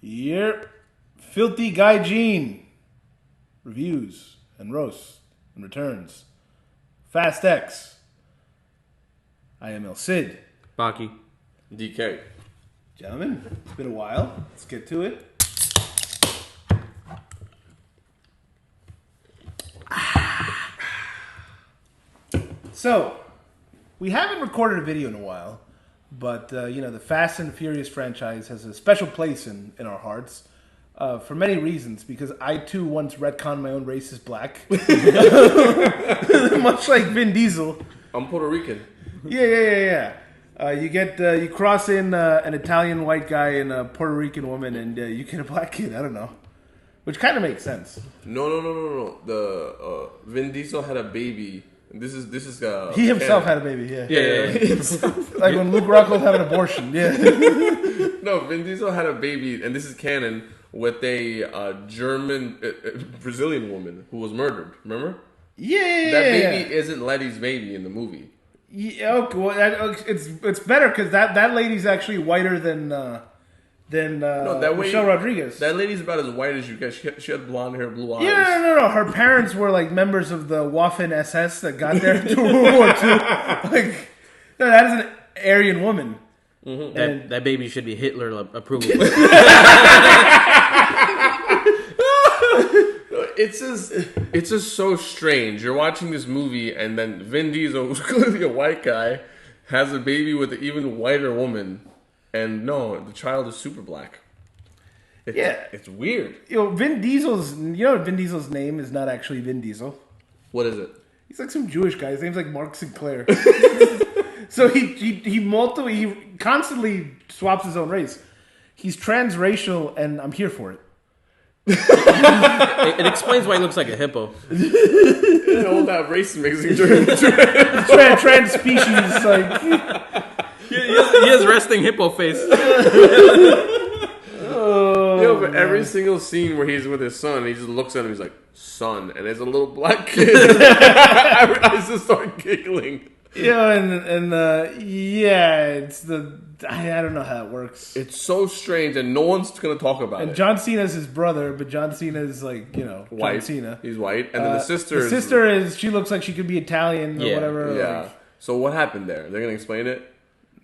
Yep. Filthy Guy Gene. Reviews and roasts and returns. Fast X. I am El Cid. Baki. DK. Gentlemen, it's been a while. Let's get to it. So, we haven't recorded a video in a while, but, the Fast and Furious franchise has a special place in our hearts for many reasons, because I, too, once retconned my own race as black. Much like Vin Diesel. I'm Puerto Rican. Yeah. You cross in an Italian white guy and a Puerto Rican woman, and you get a black kid. I don't know, which kind of makes sense. No. The Vin Diesel had a baby. This is he himself had a baby. Yeah. Like when Luke Rockwell had an abortion. Yeah. No, Vin Diesel had a baby, and this is canon, with a German Brazilian woman who was murdered. Remember? Yeah. That baby isn't Letty's baby in the movie. Yeah, okay, well, it's better because that lady's actually whiter than Michelle Rodriguez. That lady's about as white as you guys. She had blonde hair, blue eyes. Yeah, no. Her parents were like members of the Waffen SS that got there through World War II. Like, no, that is an Aryan woman. Mm-hmm. And that baby should be Hitler approval. It's just so strange. You're watching this movie, and then Vin Diesel, who's clearly a white guy, has a baby with an even whiter woman, and no, the child is super black. It's weird. Vin Diesel's name is not actually Vin Diesel. What is it? He's like some Jewish guy. His name's like Mark Sinclair. So he constantly swaps his own race. He's transracial, and I'm here for it. It explains why he looks like a hippo. All that race mixing trans species, like he has resting hippo face. But every single scene where he's with his son, he just looks at him. He's like, "Son," and there's a little black kid. I just start giggling. It's I don't know how it works. It's so strange, and no one's gonna talk about it. And John Cena's his brother, but John Cena is like, white. John Cena. He's white, and then the sister. She looks like she could be Italian or whatever. Yeah. Like, so what happened there? They're gonna explain it?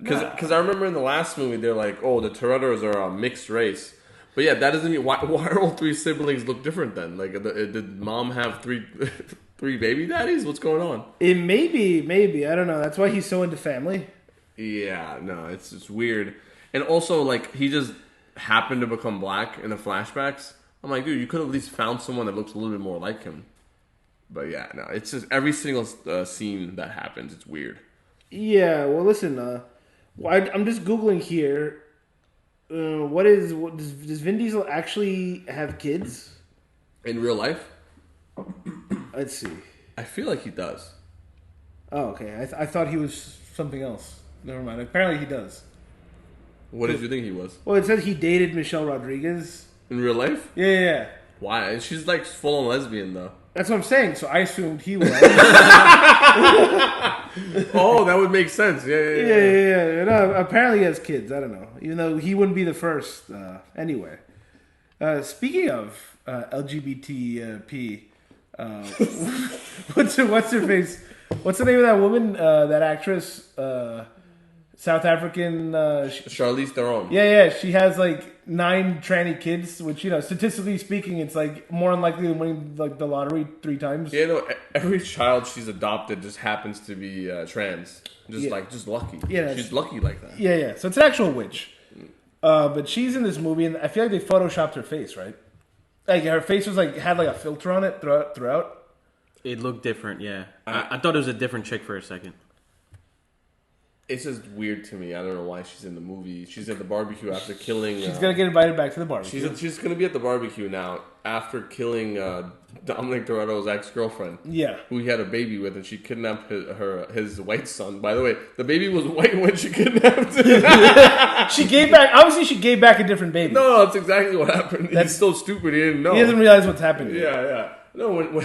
Because I remember in the last movie they're like, oh, the Torettos are a mixed race. But yeah, that doesn't mean why are all three siblings look different then? Like, did mom have three baby daddies? What's going on? It maybe I don't know. That's why he's so into family. Yeah, no, it's weird. And also, like, he just happened to become black in the flashbacks. I'm like, dude, you could have at least found someone that looks a little bit more like him. But yeah, no, it's just every single scene that happens, it's weird. Yeah, well, listen, I'm just Googling here. Does Vin Diesel actually have kids? In real life? Let's see. I feel like he does. Oh, okay. I thought he was something else. Never mind. Apparently he does. What did you think he was? Well, it said he dated Michelle Rodriguez. In real life? Yeah. Why? She's like full-on lesbian, though. That's what I'm saying. So I assumed he was. Oh, that would make sense. Yeah. No, apparently he has kids. I don't know. Even though he wouldn't be the first. Anyway. Speaking of LGBTP, what's her face? What's the name of that woman? That actress? South African... Charlize Theron. Yeah. She has like 9 tranny kids, which, statistically speaking, it's like more unlikely than winning like the lottery 3 times. Yeah, no, every child she's adopted just happens to be trans. Just lucky. Yeah, she's lucky like that. Yeah. So it's an actual witch. But she's in this movie, and I feel like they photoshopped her face, right? Like her face was like had like a filter on it throughout. It looked different, yeah. I thought it was a different chick for a second. It's just weird to me. I don't know why she's in the movie. She's at the barbecue after killing... She's going to get invited back to the barbecue. She's going to be at the barbecue now after killing Dominic Toretto's ex-girlfriend. Yeah. Who he had a baby with, and she kidnapped his white son. By the way, the baby was white when she kidnapped him. She gave back a different baby. No, that's exactly what happened. He's so stupid, he didn't know. He doesn't realize what's happened. Yeah. No,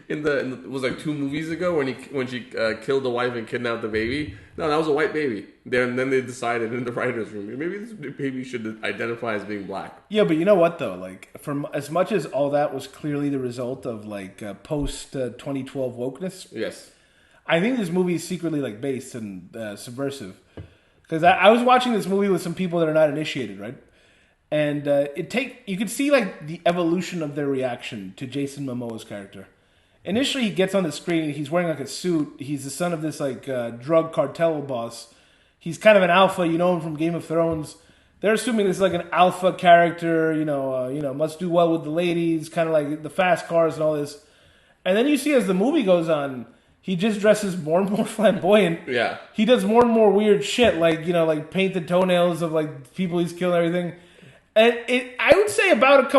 it was like 2 movies ago when she killed the wife and kidnapped the baby. No, that was a white baby. Then they decided in the writers' room maybe this baby should identify as being black. Yeah, but you know what though? Like, from as much as all that was clearly the result of like post 2012 wokeness, Yes. I think this movie is secretly like based and subversive. Because I was watching this movie with some people that are not initiated, right? And you could see like the evolution of their reaction to Jason Momoa's character. Initially, he gets on the screen. He's wearing like a suit. He's the son of this like drug cartel boss. He's kind of an alpha. You know him from Game of Thrones. They're assuming this is like an alpha character. Must do well with the ladies. Kind of like the fast cars and all this. And then you see as the movie goes on, he just dresses more and more flamboyant. Yeah. He does more and more weird shit, like like painted toenails of like people he's killed and everything. And I would say about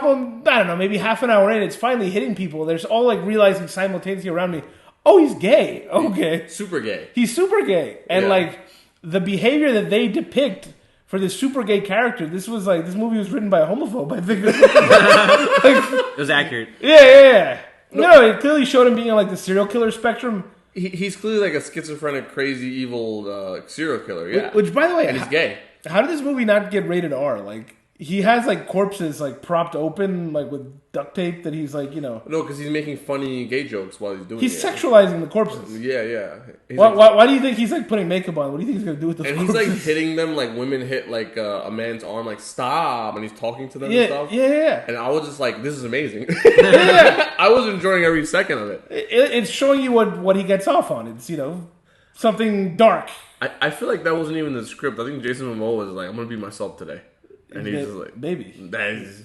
maybe half an hour in, it's finally hitting people. There's all like realizing simultaneously around me, oh, he's gay. Okay. Super gay. He's super gay. And like the behavior that they depict for this super gay character, this movie was written by a homophobe, I think. It was accurate. Yeah. No, it clearly showed him being on like the serial killer spectrum. He's clearly like a schizophrenic, crazy, evil serial killer. Yeah. Which, by the way, and he's gay. How did this movie not get rated R? Like, he has like corpses like propped open like with duct tape that he's like No, because he's making funny gay jokes while he's doing he's it. sexualizing the corpses. Yeah. Why do you think he's like putting makeup on? What do you think he's gonna do with those corpses? And he's like hitting them like women hit like a man's arm, like stop, and he's talking to them Yeah, and stuff. yeah. And I was just like, this is amazing. I was enjoying every second of it. It's showing you what he gets off on. It's something dark. I feel like that wasn't even the script. I think Jason Momoa was like, I'm gonna be myself today. And he's just like, baby. That is,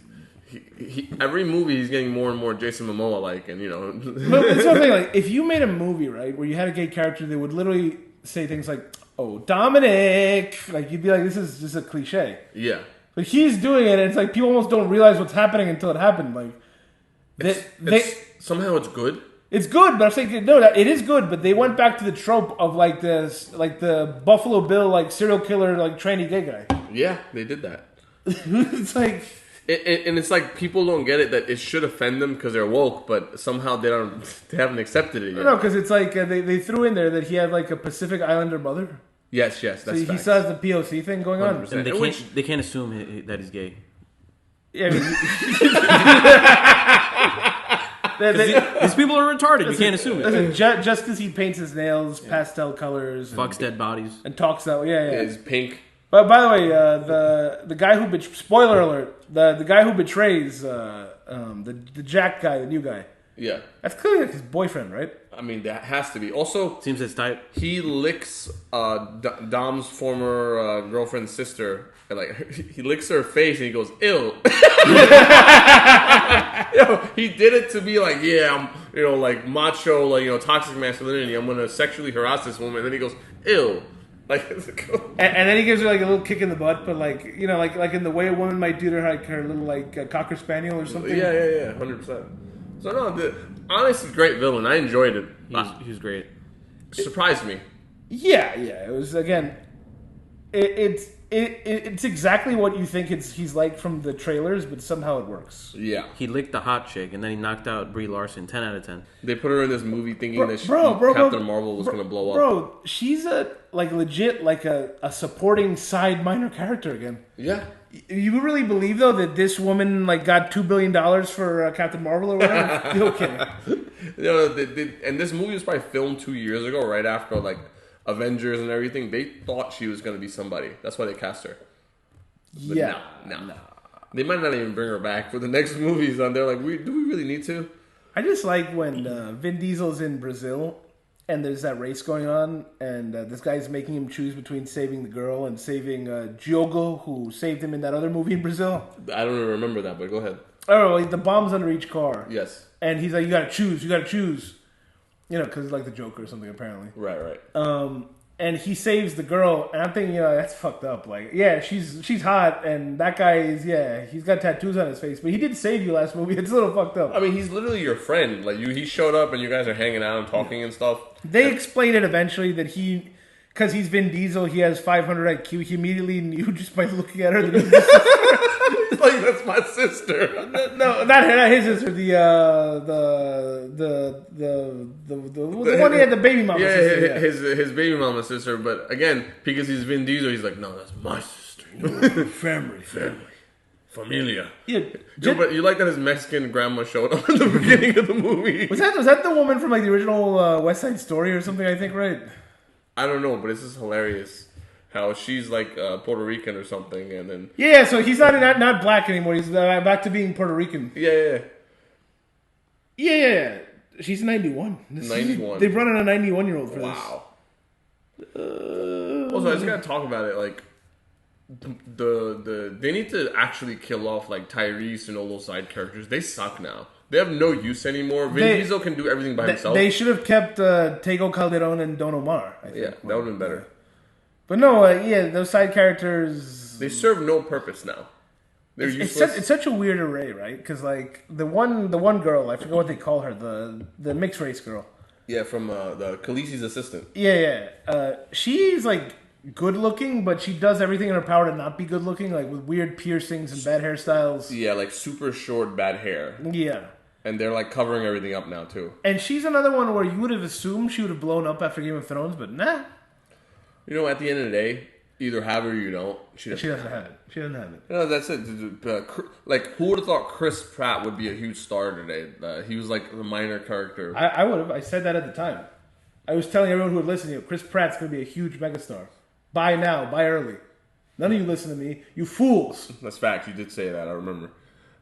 every movie he's getting more and more Jason Momoa like, and But it's something like, if you made a movie, right, where you had a gay character, they would literally say things like, "Oh, Dominic," like you'd be like, "This is just a cliche." Yeah. But he's doing it, and it's like people almost don't realize what's happening until it happened. Like, somehow it's good. it's good, but I'm saying no, it is good. But they went back to the trope of like the Buffalo Bill like serial killer like trainee gay guy. Yeah, they did that. It's like, and it's like people don't get it that it should offend them because they're woke, but somehow they haven't accepted it yet. No, because it's like they threw in there that he had like a Pacific Islander mother. Yes, that's so he facts. still has the POC thing going on. 100%. And they can't assume that he's gay. Yeah, These people are retarded. You can't assume it. Just because he paints his nails pastel colors, Fucks dead bodies. and talks that way. Yeah. It's pink. But by the way, the guy who spoiler alert, the guy who betrays the Jack guy, the new guy. Yeah. That's clearly like his boyfriend, right? I mean, that has to be. Also, Seems it's tight. he licks Dom's former girlfriend's sister. And like he licks her face and he goes, "Ew." He did it to be like, yeah, I'm like macho, like toxic masculinity. I'm gonna sexually harass this woman. And then he goes, "Ew." Like, and then he gives her like a little kick in the butt, but like like in the way a woman might do to her little like cocker spaniel or something. Yeah, 100%. So no, honestly, great villain. I enjoyed it. He was great. Surprised me. Yeah. It was again. It's exactly what you think he's like from the trailers, but somehow it works. Yeah. He licked the hot chick, and then he knocked out Brie Larson. 10 out of 10. They put her in this movie thinking that Captain Marvel was going to blow up. Bro, she's legit a supporting side minor character again. Yeah. You really believe though that this woman like got $2 billion for Captain Marvel or whatever? You're okay. And this movie was probably filmed 2 years ago, right after like Avengers and everything. They thought she was going to be somebody. That's why they cast her. But no. They might not even bring her back for the next movies. And they're like, do we really need to? I just like when Vin Diesel's in Brazil and there's that race going on, and this guy's making him choose between saving the girl and saving Diogo, who saved him in that other movie in Brazil. I don't even remember that, but go ahead. Oh, like the bomb's under each car. Yes. And he's like, you gotta choose. Because it's like the Joker or something, apparently. Right. And he saves the girl, and I'm thinking, that's fucked up. Like, yeah, she's hot, and that guy is, he's got tattoos on his face, but he did save you last movie. It's a little fucked up. I mean, he's literally your friend. Like, he showed up, and you guys are hanging out and talking and stuff. They explain it eventually that because he's Vin Diesel, he has 500 IQ. He immediately knew just by looking at her that he was He's like, that's my sister. no, not his sister. The one he had the baby mama sister. Yeah. His baby mama sister. But again, because he's Vin Diesel, he's like, no, that's my sister. Family. Familia. Yeah, But you like that his Mexican grandma showed up in the beginning of the movie. was that the woman from like the original West Side Story or something? I think, right? I don't know, but this is hilarious. How she's like Puerto Rican or something, and then Yeah, so he's not black anymore. He's back to being Puerto Rican. yeah. She's 91. 91. They brought in a 91-year-old for Wow. Also, I just gotta talk about it. Like they need to actually kill off like Tyrese and all those side characters. They suck now. They have no use anymore. Vin Diesel can do everything by himself. They should have kept Tego Calderon and Don Omar. I think. Yeah, that would have been better. But no, those side characters. They serve no purpose now. They're useless. It's such a weird array, right? Because like the one girl, I forget what they call her, the mixed race girl. Yeah, from the Khaleesi's assistant. Yeah. She's like good looking, but she does everything in her power to not be good looking, like with weird piercings and bad hairstyles. Yeah, like super short bad hair. Yeah. And they're like covering everything up now too. And she's another one where you would have assumed she would have blown up after Game of Thrones, but nah. You know, at the end of the day, either have it or you don't. She doesn't have it. She doesn't have it. No, that's it. Like, who would have thought Chris Pratt would be a huge star today? He was like the minor character. I would have. I said that at the time. I was telling everyone who would listen to you, Chris Pratt's going to be a huge megastar. Buy now. Buy early. None of you listen to me. You fools. That's fact. You did say that. I remember.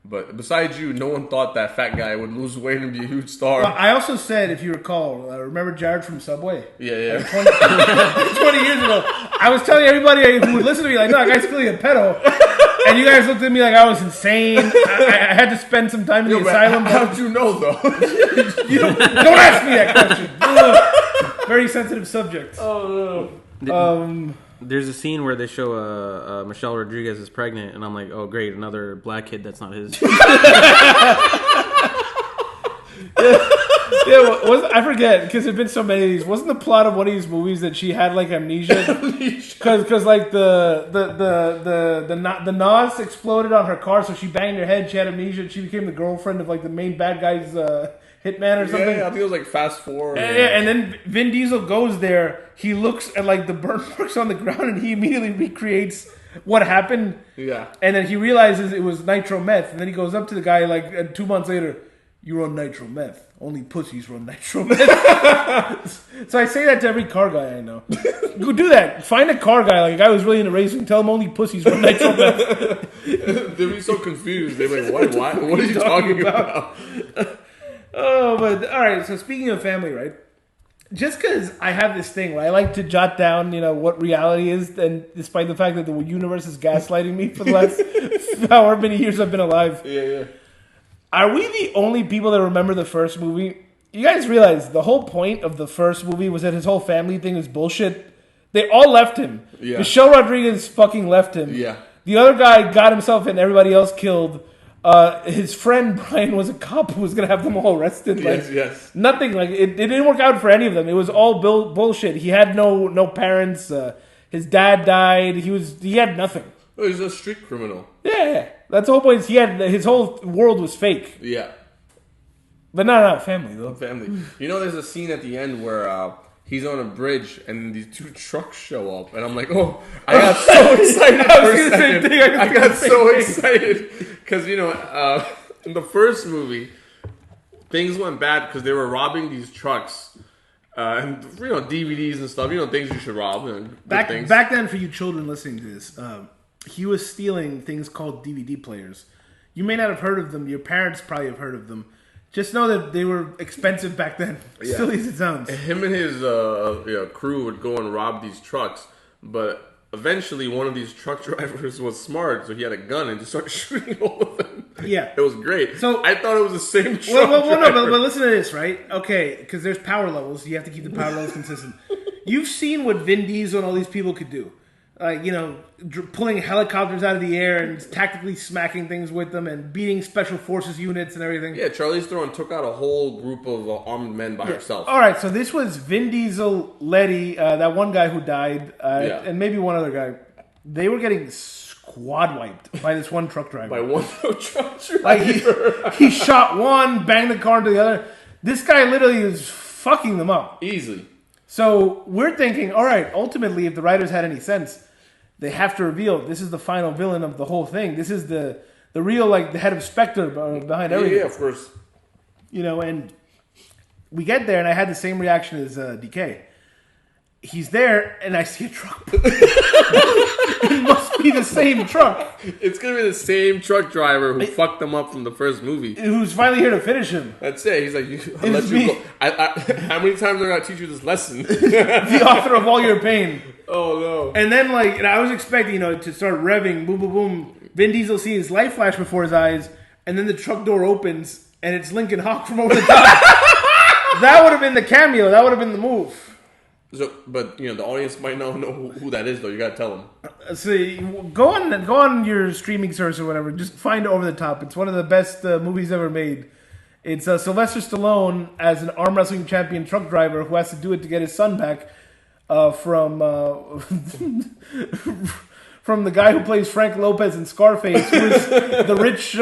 But besides you, no one thought that fat guy would lose weight and be a huge star. Well, I also said, if you recall, remember Jared from Subway? Yeah. 20 years ago. I was telling everybody who would listen to me, like, no, that guy's clearly a pedo. And you guys looked at me like I was insane. I had to spend some time in the asylum. How'd you know, though? Don't ask me that question. Ugh. Very sensitive subject. Oh, no. There's a scene where they show Michelle Rodriguez is pregnant, and I'm like, oh, great, another black kid that's not his. I forget, because there've been so many of these. Wasn't the plot of one of these movies that she had like amnesia? Because like the NOS exploded on her car, so she banged her head. She had amnesia. And she became the girlfriend of like the main bad guy's hitman or something. Yeah, I think it was like Fast Forward. And then Vin Diesel goes there. He looks at like the burn marks on the ground, and he immediately recreates what happened. Yeah. And then he realizes it was nitro meth, and then he goes up to the guy like 2 months later. You run nitro meth. Only pussies run nitro meth. So I say that to every car guy I know. Go do that. Find a car guy, like a guy who's really into racing. Tell him only pussies run nitro meth. They'd be so confused. They'd be like, what? What are you talking about? Oh, but all right. So speaking of family, right? Just because I have this thing where I like to jot down, what reality is, and despite the fact that the universe is gaslighting me for the last however many years I've been alive. Yeah. Are we the only people that remember the first movie? You guys realize the whole point of the first movie was that his whole family thing was bullshit? They all left him. Yeah. Michelle Rodriguez fucking left him. Yeah. The other guy got himself and everybody else killed. His friend Brian was a cop who was going to have them all arrested. Yes. Nothing. It didn't work out for any of them. It was all bullshit. He had no parents. His dad died. He had nothing. Oh, he's a street criminal. Yeah. That's the whole point. His whole world was fake. Yeah. But not family, though. Family. There's a scene at the end where he's on a bridge and these two trucks show up. And I'm like, oh, I got so excited for a second. I got so excited. Because, in the first movie, things went bad because they were robbing these trucks. And, DVDs and stuff. Things you should rob. Back then, for you children listening to this, he was stealing things called DVD players. You may not have heard of them. Your parents probably have heard of them. Just know that they were expensive back then. Yeah. Silly as it sounds. Him and his crew would go and rob these trucks. But eventually one of these truck drivers was smart, so he had a gun and just started shooting all of them. Yeah. It was great. So I thought it was the same truck driver. But listen to this, right? Okay, because there's power levels. You have to keep the power levels consistent. You've seen what Vin Diesel and all these people could do. pulling helicopters out of the air and tactically smacking things with them and beating special forces units and everything. Yeah, Charlize Theron took out a whole group of armed men by herself. All right, so this was Vin Diesel, Letty, that one guy who died, and maybe one other guy. They were getting squad wiped by this one truck driver. By one truck driver. Like he shot one, banged the car into the other. This guy literally was fucking them up. Easily. So we're thinking, all right, ultimately, if the writers had any sense, they have to reveal this is the final villain of the whole thing. This is the real, like, the head of Spectre behind everything. Yeah, of course. And we get there, and I had the same reaction as DK. He's there, and I see a truck. It must be the same truck. It's going to be the same truck driver who fucked them up from the first movie. Who's finally here to finish him. That's it. He's like, I'll let you go. How many times am I going to teach you this lesson? The author of all your pain. Oh, no. And then, and I was expecting, to start revving, boom, boom, boom. Vin Diesel sees his light flash before his eyes, and then the truck door opens, and it's Lincoln Hawk from over the top. That would have been the cameo. That would have been the move. So, but the audience might not know who that is, though. You gotta tell them. So go on your streaming service or whatever. Just find Over the Top. It's one of the best movies ever made. It's Sylvester Stallone as an arm wrestling champion truck driver who has to do it to get his son back from from the guy who plays Frank Lopez in Scarface, who is the rich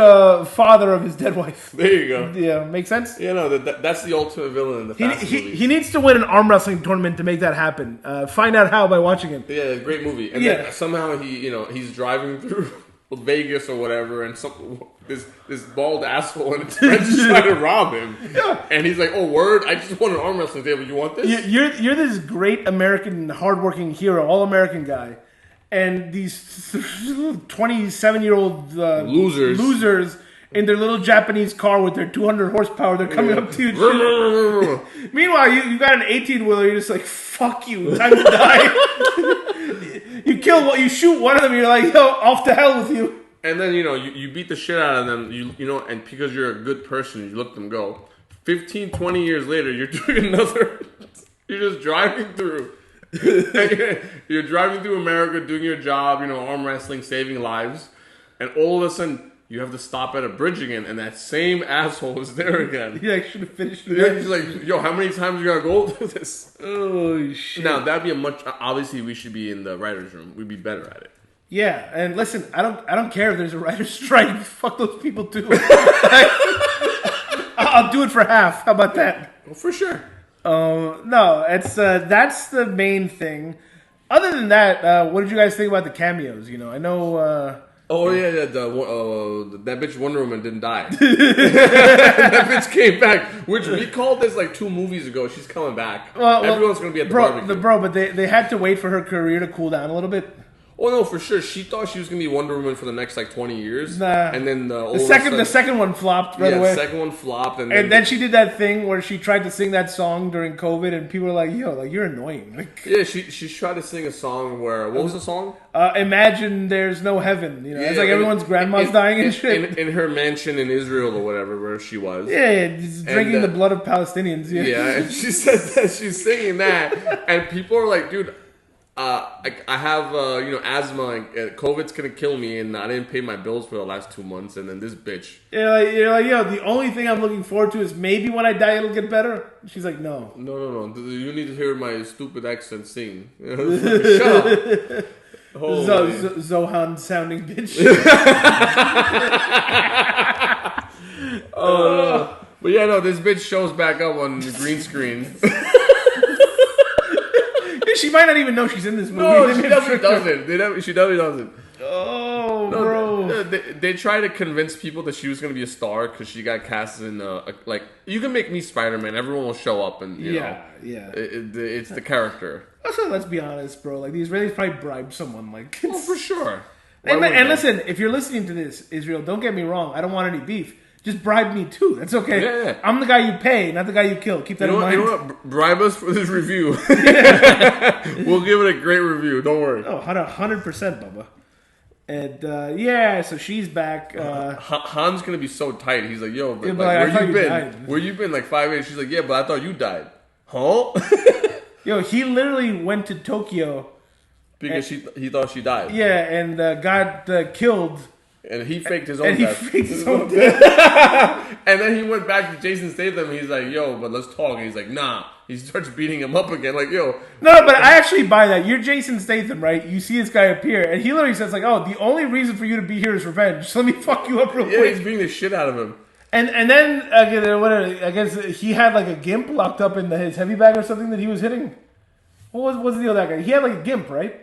father of his dead wife. There you go. Yeah, make sense? Yeah, no, that's the ultimate villain in the Fast movies. He needs to win an arm wrestling tournament to make that happen. Find out how by watching it. Yeah, great movie. And then somehow he's driving through Vegas or whatever, and this bald asshole and his friends is trying to rob him. Yeah. And he's like, "Oh, word! I just won an arm wrestling table. You want this?" You're this great American, hardworking hero, all American guy. And these 27-year-old losers in their little Japanese car with their 200 horsepower, they're coming up to you. Meanwhile, you got an 18-wheeler, you're just like, fuck you, time to die. You shoot one of them, you're like, yo, off to hell with you. And then, you beat the shit out of them, and because you're a good person, you let them go. 15, 20 years later, you're doing you're just driving through. You're driving through America, doing your job, arm wrestling, saving lives, and all of a sudden you have to stop at a bridge again, and that same asshole is there again. Yeah, I should have finished it. Yeah, he's like, yo, how many times you gotta go through this? Oh shit! Now that'd be obviously we should be in the writers' room. We'd be better at it. Yeah, and listen, I don't care if there's a writer's strike. Fuck those people too. I'll do it for half. How about that? Well, for sure. No, it's that's the main thing. Other than that, what did you guys think about the cameos? I know. That bitch Wonder Woman didn't die. That bitch came back, which we called this like 2 movies ago. She's coming back. Everyone's gonna be at the barbecue. But they had to wait for her career to cool down a little bit. Oh no, for sure. She thought she was gonna be Wonder Woman for the next 20 years. Nah. And then the second one flopped right away. The second one flopped, and then she did that thing where she tried to sing that song during COVID, and people were like, "Yo, you're annoying." Yeah, she tried to sing a song where what was the song? Imagine There's No Heaven. It's like everyone's grandma's dying and shit. In her mansion in Israel or whatever, where she was. Yeah, drinking the blood of Palestinians. Yeah, and she said that she's singing that, and people are like, "Dude, I have asthma, and COVID's gonna kill me, and I didn't pay my bills for the last 2 months, and then this bitch." You're like, yo, the only thing I'm looking forward to is maybe when I die it'll get better. She's like, no. No. You need to hear my stupid accent sing. Shut up. Zohan sounding bitch. But yeah, no, this bitch shows back up on the green screen. She might not even know she's in this movie. No, she definitely doesn't. She definitely doesn't. Oh, no, bro. They try to convince people that she was going to be a star because she got cast in, you can make me Spider-Man. Everyone will show up and, you know. Yeah. It's the character. Also, let's be honest, bro. Like, the Israelis probably bribed someone. Like, oh, for sure. And listen, if you're listening to this, Israel, don't get me wrong. I don't want any beef. Just bribe me too. That's okay. Yeah. I'm the guy you pay, not the guy you kill. Keep that in mind. You know what? Bribe us for this review. We'll give it a great review. Don't worry. Oh, 100%, Bubba. And so she's back. Han's gonna be so tight. He's like, "Yo, but where you been? Died. Where you been? Like 5 days?" She's like, "Yeah, but I thought you died." Huh? Yo, he literally went to Tokyo Because he thought she died. Yeah, and got killed. And he faked his own And death. he faked his own death. And then he went back to Jason Statham. He's like, yo, but let's talk. And he's like, nah. He starts beating him up again. Like, yo. No, but I actually buy that. You're Jason Statham, right? You see this guy appear, and he literally says, like, oh, the only reason for you to be here is revenge. So let me fuck you up real Yeah, quick. he's beating the shit out of him. And then, I guess he had, like, a gimp locked up in his heavy bag or something that he was hitting. What's the deal with that guy? He had, like, a gimp, right?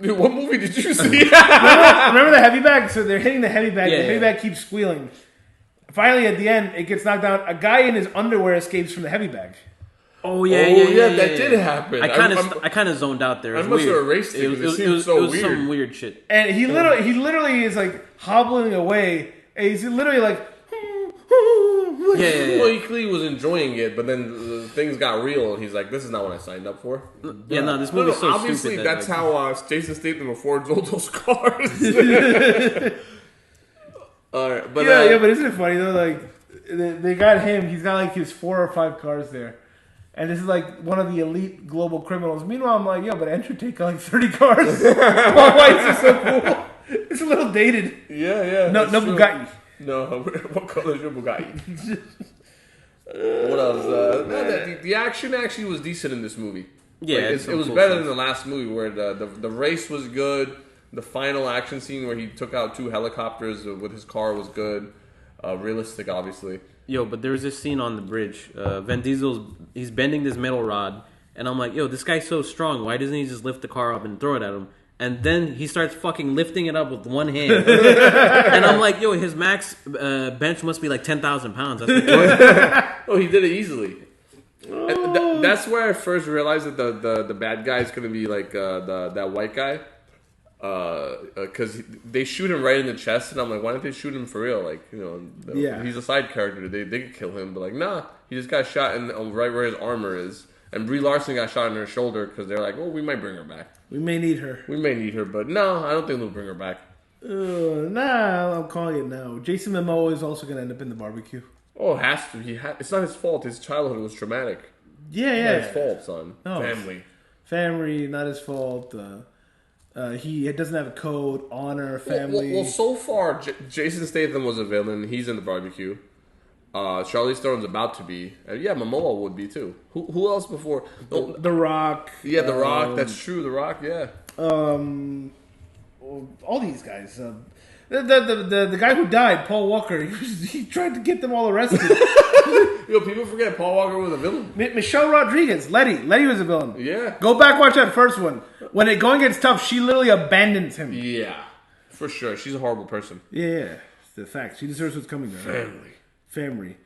Dude, what movie did you see? Remember the heavy bag? So they're hitting the heavy bag. Yeah, The heavy yeah. bag keeps squealing. Finally, at the end, it gets knocked down. A guy in his underwear escapes from the heavy bag. Oh yeah, that did happen. I kind of zoned out there. It I was must have weird. erased it, 'cause it seemed it was so some weird. weird shit. And he literally is, like, hobbling away. And he's literally like... Yeah. Well, he clearly was enjoying it, but then things got real, and he's like, "This is not what I signed up for." Yeah, no, this movie's so obviously, stupid. that's how Jason Statham affords all those cars. All right, but but isn't it funny though? Like they got him. He's got like his 4 or 5 cars there, and this is like one of the elite global criminals. Meanwhile, I'm like, but Andrew Tate got like 30 cars. Why is this so cool? It's a little dated. yeah, No that's true. Bugatti. No, what color is your Bugatti? What else? The action actually was decent in this movie. Yeah, Like, it's it was cool better stuff. than the last movie where the race was good. The final action scene where he took out 2 helicopters with his car was good. Realistic, obviously. Yo, but there was this scene on the bridge. Vin he's bending this metal rod, and I'm like, yo, this guy's so strong. Why doesn't he just lift the car up and throw it at him? And then he starts fucking lifting it up with one hand. And I'm like, yo, his max bench must be like 10,000 pounds. That's ridiculous. Oh, he did it easily. That's where I first realized that the bad guy is going to be like that white guy. Because they shoot him right in the chest, and I'm like, why didn't they shoot him for real? Like, he's a side character. They could kill him, but like, nah, he just got shot in right where his armor is. And Brie Larson got shot in her shoulder because they're like, we might bring her back. We may need her. But no, I don't think they'll bring her back. Nah, I'm calling it now. Jason Momoa is also going to end up in the barbecue. Oh, it has to. It's not his fault. His childhood was traumatic. Yeah. Not his fault, son. No. Family, not his fault. He doesn't have a code, honor, family. Well, so far, Jason Statham was a villain. He's in the barbecue. Charlize Theron's about to be. Yeah, Momoa would be too. Who else before? Oh, The Rock. yeah, The Rock. That's true. The Rock. Yeah. All these guys. The guy who died, Paul Walker. He tried to get them all arrested. Yo, people forget Paul Walker was a villain. Michelle Rodriguez, Letty was a villain. Yeah. Go back, watch that first one. When it going gets tough, she literally abandons him. Yeah, for sure. She's a horrible person. Yeah, it's the fact. She deserves what's coming to her. Family.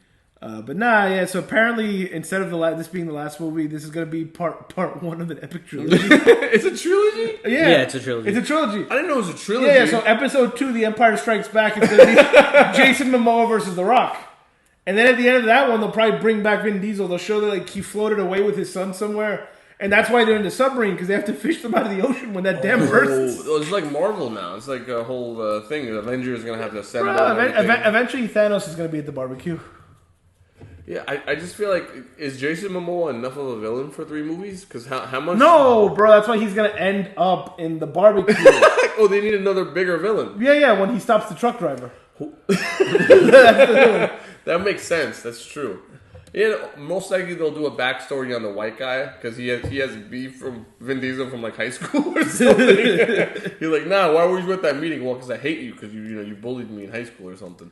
But nah, yeah. So apparently, instead of this being the last movie, this is gonna be part 1 of an epic trilogy. It's a trilogy? Yeah, it's a trilogy. It's a trilogy. I didn't know it was a trilogy. Yeah. So episode 2, The Empire Strikes Back, is gonna be Jason Momoa versus The Rock. And then at the end of that one, they'll probably bring back Vin Diesel. They'll show that like he floated away with his son somewhere, and that's why they're in the submarine because they have to fish them out of the ocean when that dam bursts. Oh, it's like Marvel now. It's like a whole thing. Avengers is gonna have to assemble. Bro, and everything. eventually, Thanos is gonna be at the barbecue. Yeah, I just feel like, is Jason Momoa enough of a villain for 3 movies? Because how much? No, bro, that's why he's gonna end up in the barbecue. Oh, they need another bigger villain. Yeah, when he stops the truck driver. That makes sense. That's true. Yeah, most likely they'll do a backstory on the white guy because he has beef from Vin Diesel from like high school or something. He's like, nah, why were you at that meeting? Well, because I hate you because you bullied me in high school or something.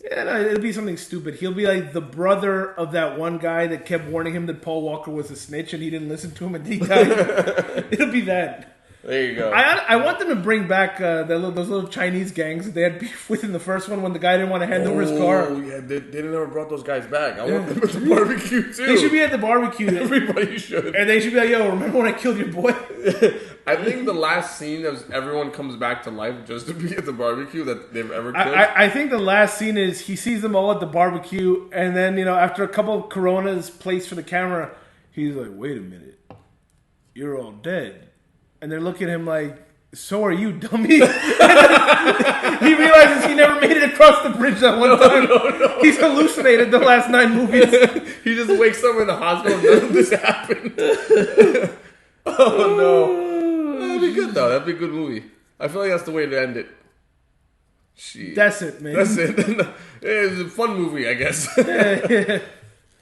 Yeah, no, it'll be something stupid. He'll be like the brother of that one guy that kept warning him that Paul Walker was a snitch and he didn't listen to him and he died. It'll be that. There you go. I want them to bring back those little Chinese gangs that they had beef with in the first one when the guy didn't want to hand over his car. Oh, yeah, they never brought those guys back. I want them at the barbecue, too. They should be at the barbecue. Everybody should. And they should be like, yo, remember when I killed your boy? I think the last scene is everyone comes back to life just to be at the barbecue that they've ever killed. I think the last scene is he sees them all at the barbecue, and then, after a couple of Coronas placed for the camera, he's like, wait a minute. You're all dead. And they're looking at him like, so are you, dummy? He realizes he never made it across the bridge that one time. No. He's hallucinated the last 9 movies. He just wakes up in the hospital and none of this happened. Oh no. That'd be good though. That'd be a good movie. I feel like that's the way to end it. Shit. That's it, man. That's it. It was a fun movie, I guess.